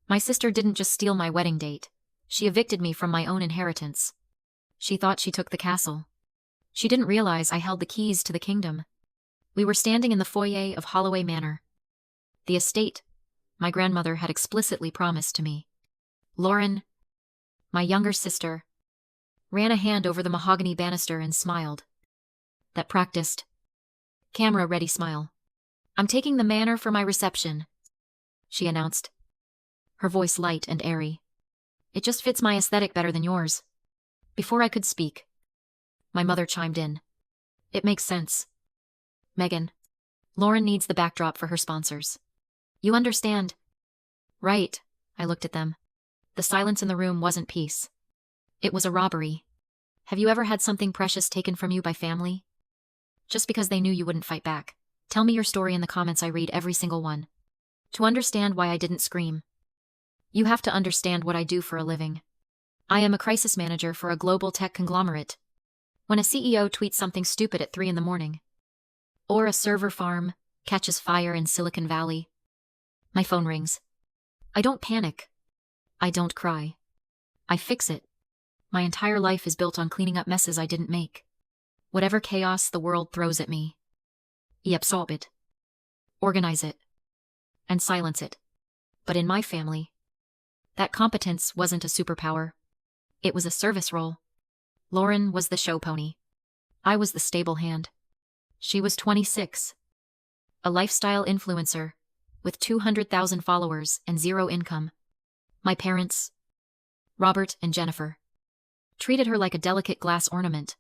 My sister didn't just steal my wedding date. She evicted me from my own inheritance. She thought she took the castle. She didn't realize I held the keys to the kingdom. We were standing in the foyer of Holloway Manor. The estate my grandmother had explicitly promised to me. Lauren, my younger sister, ran a hand over the mahogany banister and smiled. That practiced, camera-ready smile. "I'm taking the manor for my reception," she announced, her voice light and airy. "It just fits my aesthetic better than yours." Before I could speak, my mother chimed in. "It makes sense. Megan, Lauren needs the backdrop for her sponsors. You understand?" "Right," I looked at them. The silence in the room wasn't peace. It was a robbery. Have you ever had something precious taken from you by family? Just because they knew you wouldn't fight back. Tell me your story in the comments. I read every single one. To understand why I didn't scream, you have to understand what I do for a living. I am a crisis manager for a global tech conglomerate. When a CEO tweets something stupid at 3 in the morning, or a server farm catches fire in Silicon Valley, my phone rings. I don't panic. I don't cry. I fix it. My entire life is built on cleaning up messes I didn't make. Whatever chaos the world throws at me, I absorb it, organize it, and silence it. But in my family, that competence wasn't a superpower. It was a service role. Lauren was the show pony. I was the stable hand. She was 26, a lifestyle influencer with 200,000 followers and zero income. My parents, Robert and Jennifer, treated her like a delicate glass ornament.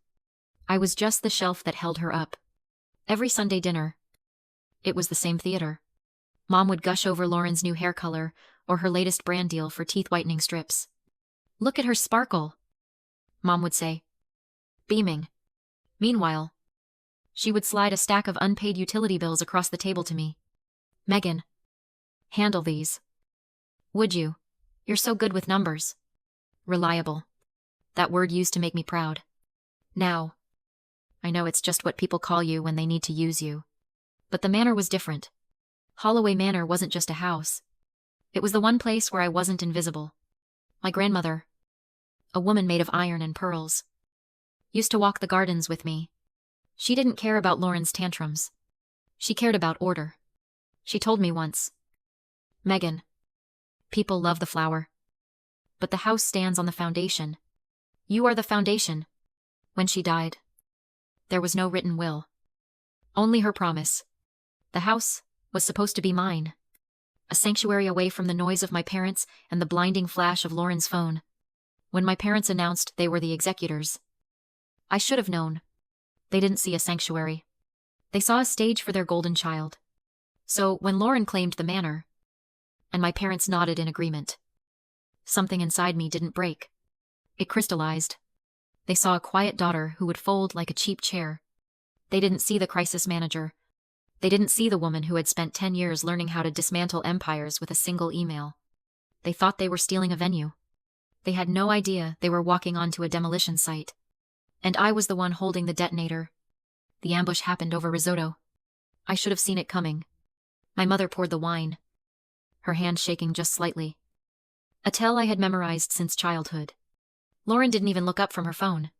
I was just the shelf that held her up. Every Sunday dinner, it was the same theater. Mom would gush over Lauren's new hair color or her latest brand deal for teeth whitening strips. "Look at her sparkle," Mom would say, beaming. Meanwhile, she would slide a stack of unpaid utility bills across the table to me. "Megan, handle these. Would you? You're so good with numbers." Reliable. That word used to make me proud. Now, I know it's just what people call you when they need to use you. But the manor was different. Holloway Manor wasn't just a house. It was the one place where I wasn't invisible. My grandmother, a woman made of iron and pearls, used to walk the gardens with me. She didn't care about Lauren's tantrums. She cared about order. She told me once, "Megan, people love the flower, but the house stands on the foundation. You are the foundation." When she died, there was no written will. Only her promise. The house was supposed to be mine. A sanctuary away from the noise of my parents and the blinding flash of Lauren's phone. When my parents announced they were the executors, I should have known. They didn't see a sanctuary. They saw a stage for their golden child. So when Lauren claimed the manor, and my parents nodded in agreement, something inside me didn't break. It crystallized. They saw a quiet daughter who would fold like a cheap chair. They didn't see the crisis manager. They didn't see the woman who had spent 10 years learning how to dismantle empires with a single email. They thought they were stealing a venue. They had no idea they were walking onto a demolition site. And I was the one holding the detonator. The ambush happened over risotto. I should have seen it coming. My mother poured the wine, her hand shaking just slightly. A tell I had memorized since childhood. Lauren didn't even look up from her phone.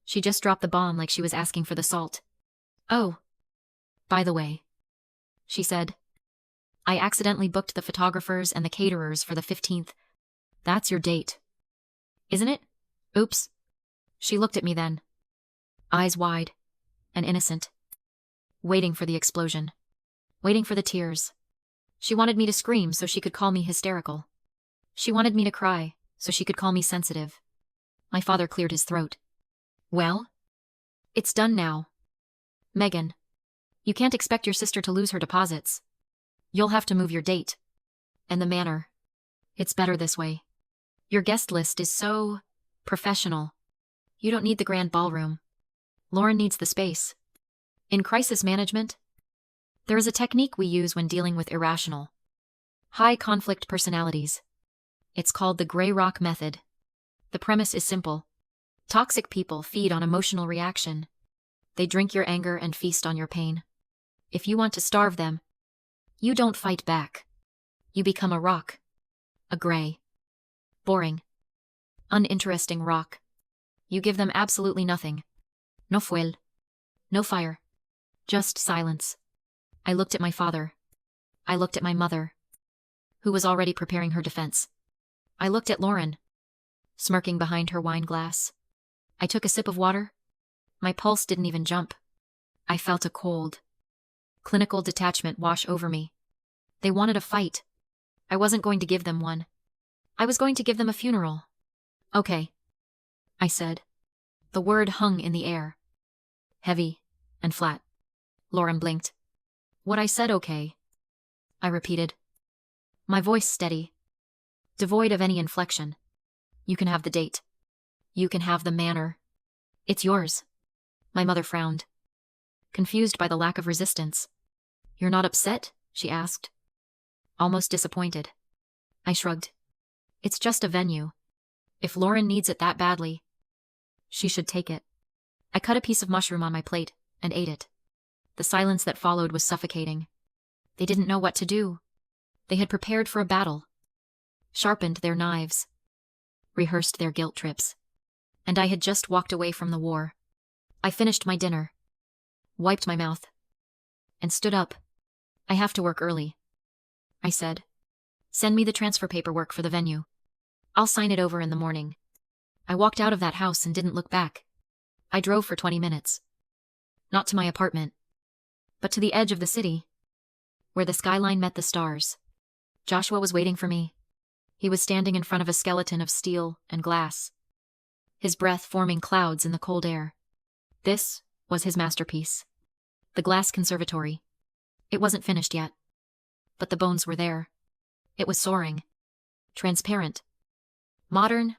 She just dropped the bomb like she was asking for the salt. "Oh, by the way," she said, "I accidentally booked the photographers and the caterers for the 15th. That's your date, isn't it?" "Oops." She looked at me then, eyes wide and innocent, waiting for the explosion, waiting for the tears. She wanted me to scream so she could call me hysterical. She wanted me to cry so she could call me sensitive. My father cleared his throat. "Well, it's done now. Megan, you can't expect your sister to lose her deposits. You'll have to move your date. And the manor. It's better this way. Your guest list is so professional. You don't need the grand ballroom. Lauren needs the space. In crisis management, there is a technique we use when dealing with irrational, high-conflict personalities. It's called the Gray Rock Method. The premise is simple. Toxic people feed on emotional reaction. They drink your anger and feast on your pain. If you want to starve them, you don't fight back. You become a rock. A gray, boring, uninteresting rock. You give them absolutely nothing. No fuel. No fire. Just silence. I looked at my father. I looked at my mother, who was already preparing her defense. I looked at Lauren, smirking behind her wine glass. I took a sip of water. My pulse didn't even jump. I felt a cold, clinical detachment wash over me. They wanted a fight. I wasn't going to give them one. I was going to give them a funeral. Okay, I said. The word hung in the air, heavy and flat. Lauren blinked. What I said, okay, I repeated, my voice steady, devoid of any inflection. You can have the date. You can have the manor. It's yours. My mother frowned, confused by the lack of resistance. You're not upset? She asked, almost disappointed. I shrugged. It's just a venue. If Lauren needs it that badly, she should take it. I cut a piece of mushroom on my plate and ate it. The silence that followed was suffocating. They didn't know what to do. They had prepared for a battle, sharpened their knives, rehearsed their guilt trips. And I had just walked away from the war. I finished my dinner, wiped my mouth, and stood up. I have to work early, I said. Send me the transfer paperwork for the venue. I'll sign it over in the morning. I walked out of that house and didn't look back. I drove for 20 minutes. Not to my apartment, but to the edge of the city, where the skyline met the stars. Joshua was waiting for me. He was standing in front of a skeleton of steel and glass, his breath forming clouds in the cold air. This was his masterpiece, the glass conservatory. It wasn't finished yet, but the bones were there. It was soaring, transparent, modern.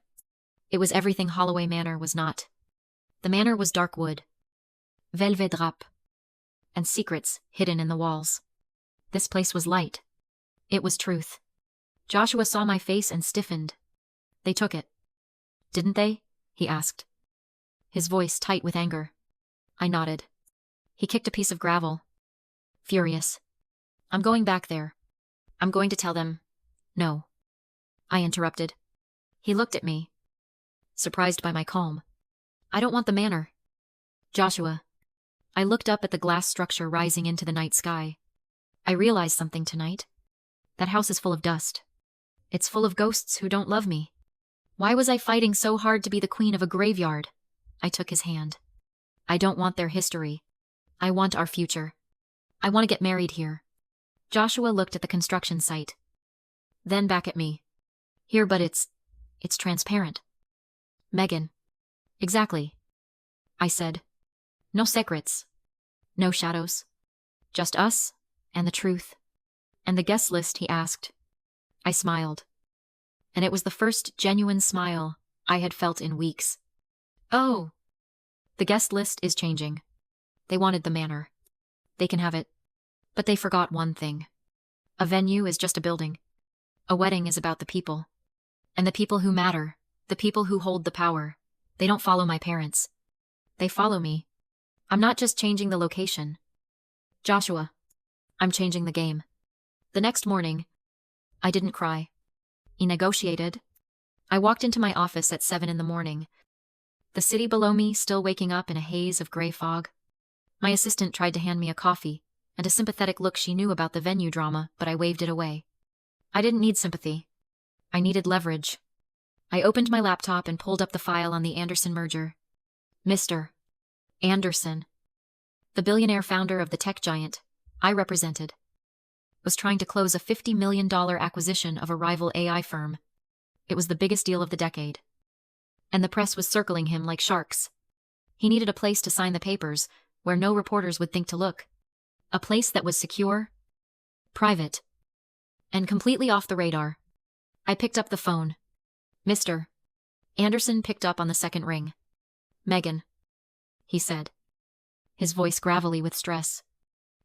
It was everything Holloway Manor was not. The manor was dark wood, velvet drap, and secrets hidden in the walls. This place was light. It was truth. Joshua saw my face and stiffened. They took it, didn't they? He asked, his voice tight with anger. I nodded. He kicked a piece of gravel, furious. I'm going back there. I'm going to tell them. No, I interrupted. He looked at me, surprised by my calm. I don't want the manor. Joshua. I looked up at the glass structure rising into the night sky. I realized something tonight. That house is full of dust. It's full of ghosts who don't love me. Why was I fighting so hard to be the queen of a graveyard? I took his hand. I don't want their history. I want our future. I want to get married here. Joshua looked at the construction site, then back at me. Here, but it's transparent. Megan. Exactly, I said. No secrets. No shadows. Just us and the truth. And the guest list, he asked. I smiled. And it was the first genuine smile I had felt in weeks. Oh, the guest list is changing. They wanted the manor. They can have it. But they forgot one thing. A venue is just a building. A wedding is about the people. And the people who matter, the people who hold the power. They don't follow my parents. They follow me. I'm not just changing the location. Joshua, I'm changing the game. The next morning, I didn't cry. I negotiated. I walked into my office at 7 a.m. The city below me still waking up in a haze of gray fog. My assistant tried to hand me a coffee and a sympathetic look she knew about the venue drama, but I waved it away. I didn't need sympathy. I needed leverage. I opened my laptop and pulled up the file on the Anderson merger. Mr. Anderson, the billionaire founder of the tech giant I represented, was trying to close a $50 million acquisition of a rival AI firm. It was the biggest deal of the decade. And the press was circling him like sharks. He needed a place to sign the papers, where no reporters would think to look. A place that was secure, private, and completely off the radar. I picked up the phone. Mr. Anderson picked up on the second ring. Megan, he said, his voice gravelly with stress.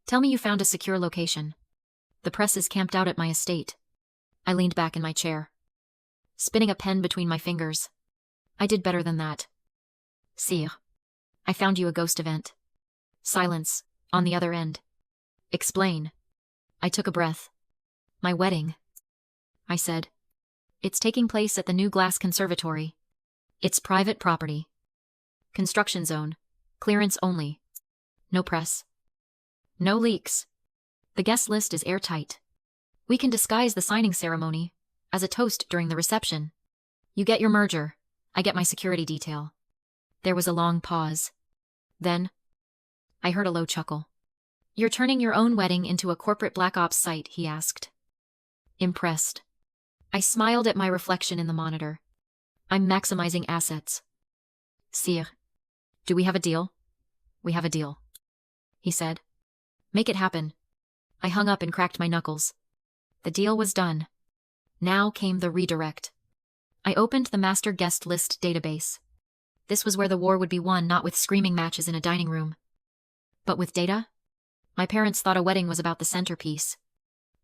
Tell me you found a secure location. The press is camped out at my estate. I leaned back in my chair, spinning a pen between my fingers. I did better than that. Sire, I found you a ghost event. Silence, on the other end. Explain. I took a breath. My wedding, I said. It's taking place at the new glass conservatory. It's private property. Construction zone. Clearance only. No press. No leaks. The guest list is airtight. We can disguise the signing ceremony as a toast during the reception. You get your merger. I get my security detail. There was a long pause. Then, I heard a low chuckle. You're turning your own wedding into a corporate black ops site, he asked. Impressed. I smiled at my reflection in the monitor. I'm maximizing assets. Sire, do we have a deal? We have a deal, he said. Make it happen. I hung up and cracked my knuckles. The deal was done. Now came the redirect. I opened the master guest list database. This was where the war would be won, not with screaming matches in a dining room, but with data. My parents thought a wedding was about the centerpiece.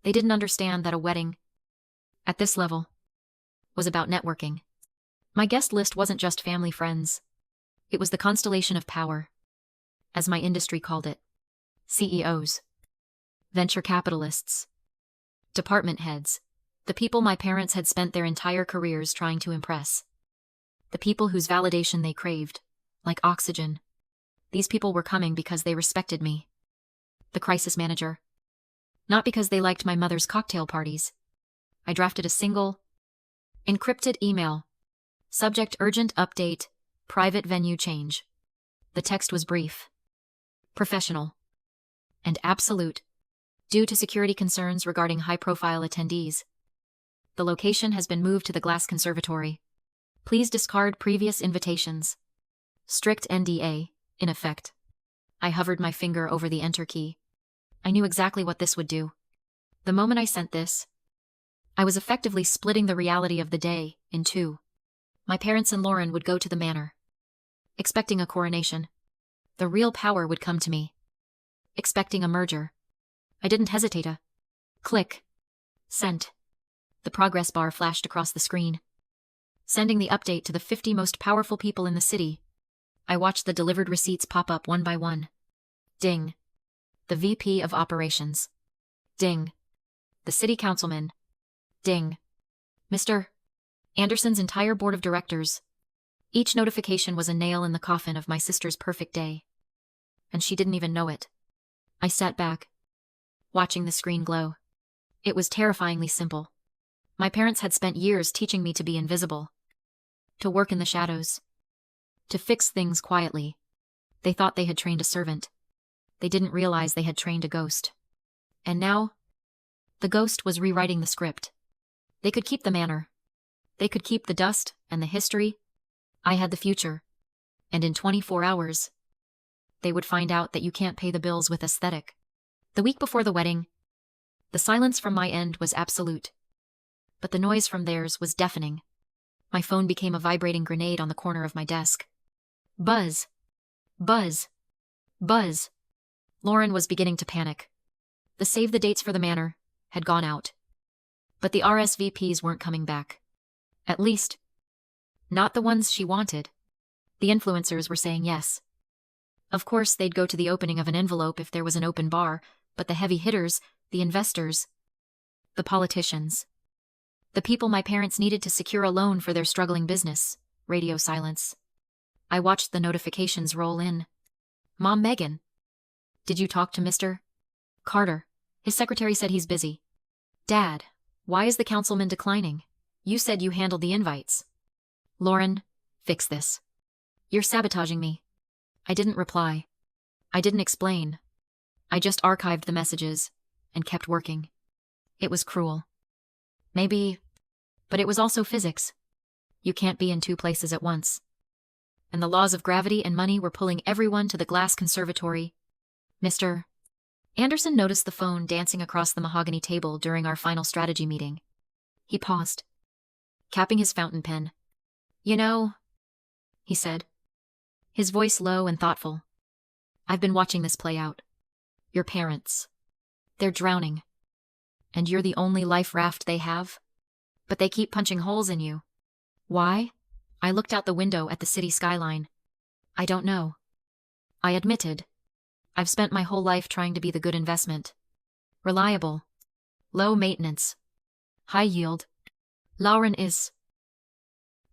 They didn't understand that a wedding, at this level, was about networking. My guest list wasn't just family friends. It was the constellation of power, as my industry called it. CEOs, venture capitalists, department heads, the people my parents had spent their entire careers trying to impress. The people whose validation they craved, like oxygen. These people were coming because they respected me. The crisis manager. Not because they liked my mother's cocktail parties. I drafted a single, encrypted email. Subject: urgent update, private venue change. The text was brief, professional, and absolute. Due to security concerns regarding high-profile attendees, the location has been moved to the Glass Conservatory. Please discard previous invitations. Strict NDA, in effect. I hovered my finger over the enter key. I knew exactly what this would do. The moment I sent this, I was effectively splitting the reality of the day in two. My parents and Lauren would go to the manor, expecting a coronation. The real power would come to me, expecting a merger. I didn't hesitate. Click. Sent. The progress bar flashed across the screen, sending the update to the 50 most powerful people in the city. I watched the delivered receipts pop up one by one. Ding. The VP of Operations. Ding. The City Councilman. Ding. Mr. Anderson's entire board of directors. Each notification was a nail in the coffin of my sister's perfect day. And she didn't even know it. I sat back, watching the screen glow. It was terrifyingly simple. My parents had spent years teaching me to be invisible, to work in the shadows, to fix things quietly. They thought they had trained a servant. They didn't realize they had trained a ghost. And now, the ghost was rewriting the script. They could keep the manor. They could keep the dust and the history. I had the future. And in 24 hours, they would find out that you can't pay the bills with aesthetic. The week before the wedding, the silence from my end was absolute, but the noise from theirs was deafening. My phone became a vibrating grenade on the corner of my desk. Buzz. Buzz. Buzz. Lauren was beginning to panic. The save the dates for the manor had gone out. But the RSVPs weren't coming back. At least, not the ones she wanted. The influencers were saying yes. Of course, they'd go to the opening of an envelope if there was an open bar, but the heavy hitters, the investors, the politicians, the people my parents needed to secure a loan for their struggling business. Radio silence. I watched the notifications roll in. Mom, Megan. Did you talk to Mr. Carter? His secretary said he's busy. Dad, why is the councilman declining? You said you handled the invites. Lauren, fix this. You're sabotaging me. I didn't reply. I didn't explain. I just archived the messages and kept working. It was cruel. Maybe, but it was also physics. You can't be in two places at once. And the laws of gravity and money were pulling everyone to the Glass Conservatory. Mr. Anderson noticed the phone dancing across the mahogany table during our final strategy meeting. He paused, capping his fountain pen. You know, he said, his voice low and thoughtful. I've been watching this play out. Your parents. They're drowning. And you're the only life raft they have? But they keep punching holes in you. Why? I looked out the window at the city skyline. I don't know. I admitted. I've spent my whole life trying to be the good investment. Reliable. Low maintenance. High yield. Lauren is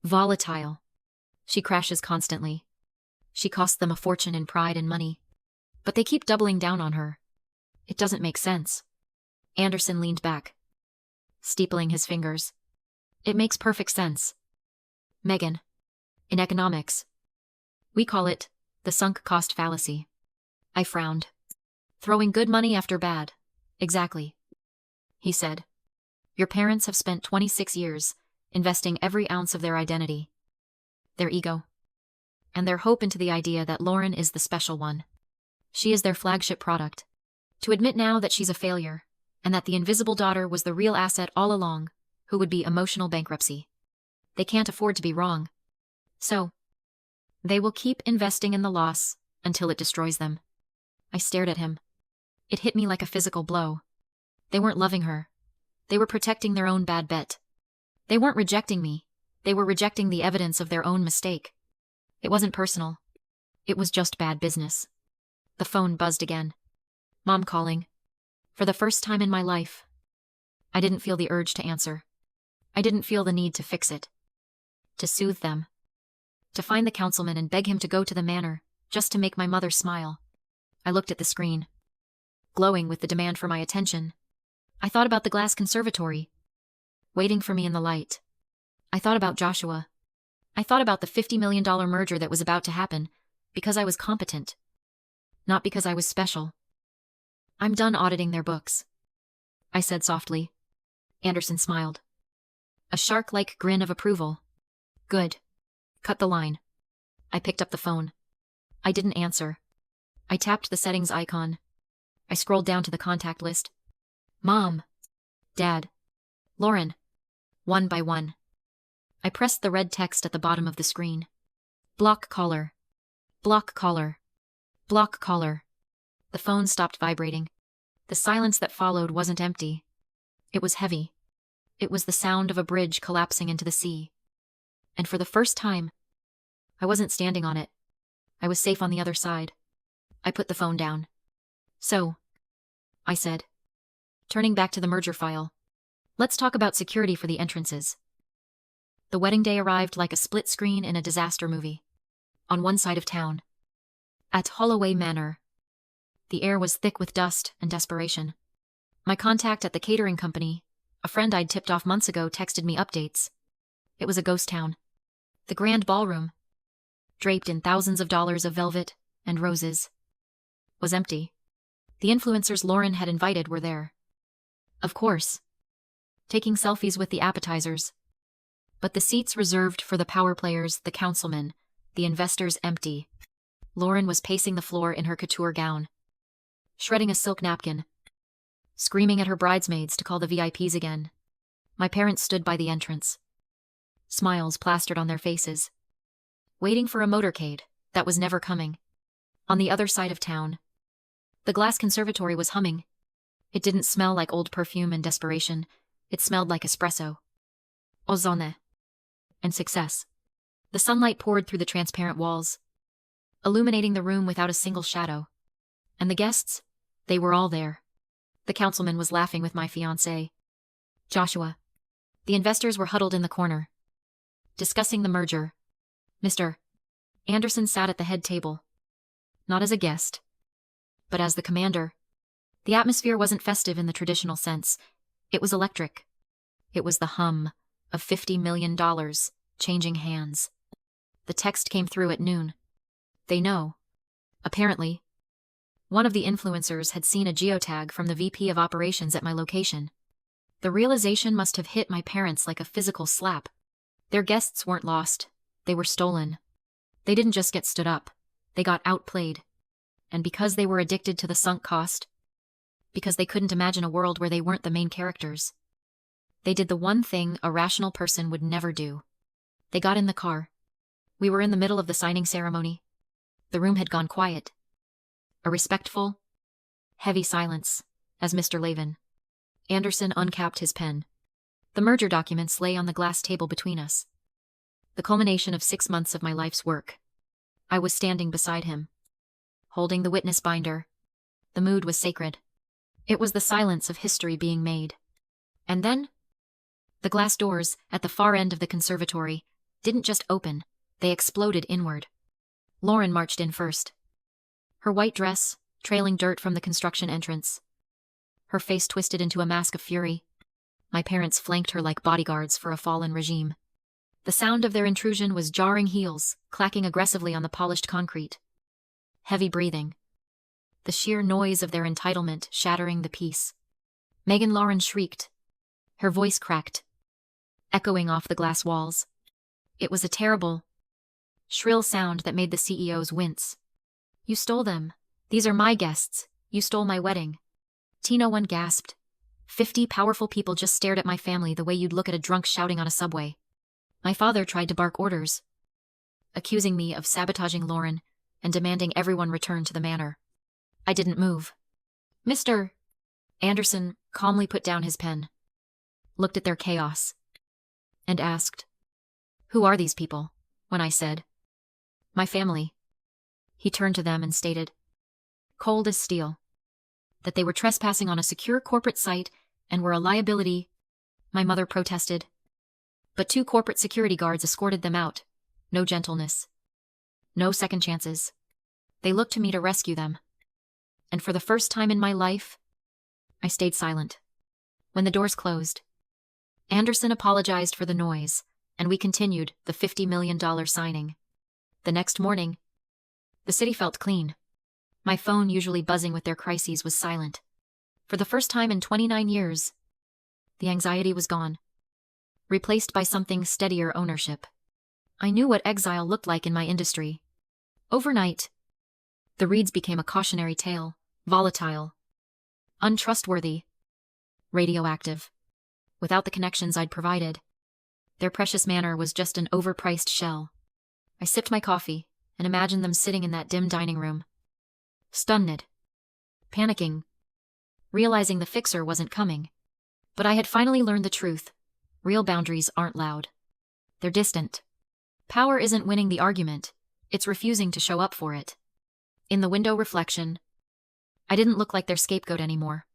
volatile. She crashes constantly. She costs them a fortune in pride and money. But they keep doubling down on her. It doesn't make sense. Anderson leaned back, steepling his fingers. It makes perfect sense. Megan, in economics, we call it the sunk cost fallacy. I frowned. Throwing good money after bad. Exactly. He said. Your parents have spent 26 years investing every ounce of their identity, their ego, and their hope into the idea that Lauren is the special one. She is their flagship product. To admit now that she's a failure, and that the invisible daughter was the real asset all along, who would be emotional bankruptcy. They can't afford to be wrong. So, they will keep investing in the loss until it destroys them. I stared at him. It hit me like a physical blow. They weren't loving her. They were protecting their own bad bet. They weren't rejecting me. They were rejecting the evidence of their own mistake. It wasn't personal. It was just bad business. The phone buzzed again. Mom calling. For the first time in my life. I didn't feel the urge to answer. I didn't feel the need to fix it. To soothe them. To find the councilman and beg him to go to the manor, just to make my mother smile. I looked at the screen, glowing with the demand for my attention. I thought about the glass conservatory, waiting for me in the light. I thought about Joshua. I thought about the $50 million merger that was about to happen, because I was competent. Not because I was special. I'm done auditing their books, I said softly. Anderson smiled. A shark-like grin of approval. Good. Cut the line. I picked up the phone. I didn't answer. I tapped the settings icon. I scrolled down to the contact list. Mom. Dad. Lauren. One by one. I pressed the red text at the bottom of the screen. Block caller. Block caller. Block caller. The phone stopped vibrating. The silence that followed wasn't empty. It was heavy. It was the sound of a bridge collapsing into the sea. And for the first time, I wasn't standing on it. I was safe on the other side. I put the phone down. So, I said, turning back to the merger file, let's talk about security for the entrances. The wedding day arrived like a split screen in a disaster movie. On one side of town, at Holloway Manor, the air was thick with dust and desperation. My contact at the catering company, a friend I'd tipped off months ago, texted me updates. It was a ghost town. The grand ballroom, draped in thousands of dollars of velvet and roses, was empty. The influencers Lauren had invited were there. Of course, taking selfies with the appetizers. But the seats reserved for the power players, the councilmen, the investors empty. Lauren was pacing the floor in her couture gown, shredding a silk napkin, screaming at her bridesmaids to call the VIPs again. My parents stood by the entrance, smiles plastered on their faces, waiting for a motorcade that was never coming. On the other side of town, the glass conservatory was humming. It didn't smell like old perfume and desperation. It smelled like espresso, ozone, and success. The sunlight poured through the transparent walls, illuminating the room without a single shadow. And the guests, they were all there. The councilman was laughing with my fiancé, Joshua. The investors were huddled in the corner, discussing the merger. Mr. Anderson sat at the head table, not as a guest, but as the commander. The atmosphere wasn't festive in the traditional sense. It was electric. It was the hum of $50 million changing hands. The text came through at noon. They know. Apparently, one of the influencers had seen a geotag from the VP of operations at my location. The realization must have hit my parents like a physical slap. Their guests weren't lost. They were stolen. They didn't just get stood up. They got outplayed. And because they were addicted to the sunk cost, because they couldn't imagine a world where they weren't the main characters, they did the one thing a rational person would never do. They got in the car. We were in the middle of the signing ceremony. The room had gone quiet. A respectful, heavy silence, as Mr. Lavin Anderson uncapped his pen. The merger documents lay on the glass table between us. The culmination of 6 months of my life's work. I was standing beside him, holding the witness binder. The mood was sacred. It was the silence of history being made. And then, The glass doors, at the far end of the conservatory, didn't just open, they exploded inward. Lauren marched in first. Her white dress, trailing dirt from the construction entrance. Her face twisted into a mask of fury. My parents flanked her like bodyguards for a fallen regime. The sound of their intrusion was jarring heels, clacking aggressively on the polished concrete. Heavy breathing. The sheer noise of their entitlement shattering the peace. Megan Lauren shrieked. Her voice cracked, echoing off the glass walls. It was a terrible, shrill sound that made the CEOs wince. "You stole them. These are my guests. You stole my wedding." Tino one gasped. 50 powerful people just stared at my family the way you'd look at a drunk shouting on a subway. My father tried to bark orders, accusing me of sabotaging Lauren and demanding everyone return to the manor. I didn't move. Mr. Anderson calmly put down his pen, looked at their chaos, and asked, "Who are these people?" When I said, "My family," he turned to them and stated, cold as steel, that they were trespassing on a secure corporate site and were a liability. My mother protested, but 2 corporate security guards escorted them out. No gentleness. No second chances. They looked to me to rescue them. And for the first time in my life, I stayed silent. When the doors closed, Anderson apologized for the noise, and we continued the $50 million signing. The next morning, the city felt clean. My phone, usually buzzing with their crises, was silent. For the first time in 29 years, the anxiety was gone, replaced by something steadier: ownership. I knew what exile looked like in my industry. Overnight, the Reeds became a cautionary tale: volatile, untrustworthy, radioactive. Without the connections I'd provided, their precious manor was just an overpriced shell. I sipped my coffee and imagined them sitting in that dim dining room, stunned, panicking, realizing the fixer wasn't coming. But I had finally learned the truth. Real boundaries aren't loud. They're distant. Power isn't winning the argument, it's refusing to show up for it. In the window reflection, I didn't look like their scapegoat anymore.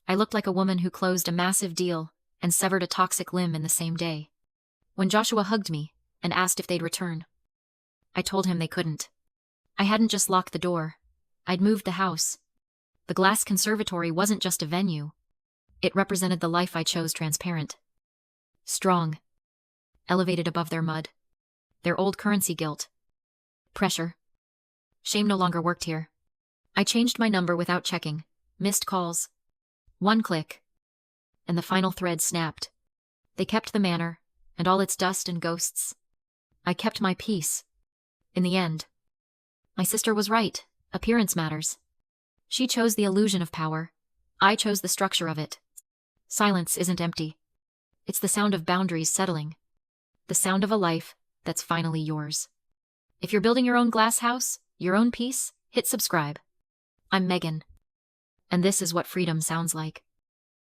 I looked like a woman who closed a massive deal and severed a toxic limb in the same day. When Joshua hugged me and asked if they'd return, I told him they couldn't. I hadn't just locked the door, I'd moved the house. The glass conservatory wasn't just a venue. It represented the life I chose: transparent, strong, elevated above their mud, their old currency guilt. Pressure. Shame no longer worked here. I changed my number without checking. Missed calls. One click, and the final thread snapped. They kept the manor, and all its dust and ghosts. I kept my peace. In the end, my sister was right. Appearance matters. She chose the illusion of power. I chose the structure of it. Silence isn't empty. It's the sound of boundaries settling. The sound of a life that's finally yours. If you're building your own glass house, your own peace, hit subscribe. I'm Megan, and this is what freedom sounds like.